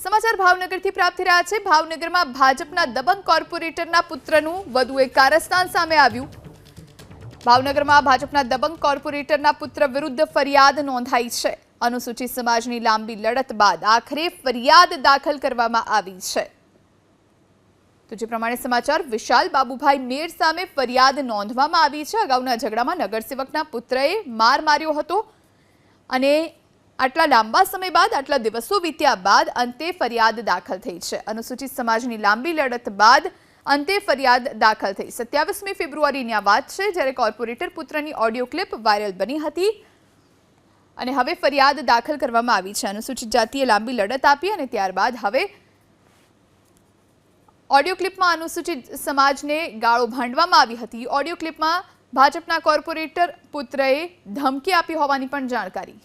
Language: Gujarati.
સમાચાર ભાવનગરથી પ્રાપ્ત થઈ રહ્યા છે। ભાવનગરમાં ભાજપના દબંગ કોર્પોરેટરના પુત્રનું વધુ એક કારસ્તાન સામે આવ્યું। ભાવનગરમાં ભાજપના દબંગ કોર્પોરેટરના પુત્ર વિરુદ્ધ ફરિયાદ નોંધાઈ છે। અનુસૂચિત સમાજની લાંબી લડત બાદ આખરે ફરિયાદ દાખલ કરવામાં આવી છે। તો જે પ્રમાણે સમાચાર વિશાલ બાબુભાઈ મેર સામે ફરિયાદ નોંધવામાં આવી છે। અગાઉના ઝઘડામાં નગરસેવકના પુત્રએ માર માર્યો હતો અને આટલા લાંબા સમય બાદ આટલા દિવસો વીત્યા બાદ અંતે ફરિયાદ દાખલ થઈ છે। અનુસૂચિત સમાજની લાંબી લડત બાદ અંતે ફરિયાદ દાખલ થઈ। 27મી ફેબ્રુઆરીની આ વાત છે જ્યારે કોર્પોરેટર પુત્રની ઓડિયો ક્લિપ વાયરલ બની હતી અને હવે ફરિયાદ દાખલ કરવામાં આવી છે। અનુસૂચિત જાતિએ લાંબી લડત આપી અને ત્યારબાદ હવે ઓડિયો ક્લિપમાં અનુસૂચિત સમાજને ગાળો ભાંડવામાં આવી હતી। ઓડિયો ક્લિપમાં ભાજપના કોર્પોરેટર પુત્રએ ધમકી આપી હોવાની પણ જાણકારી।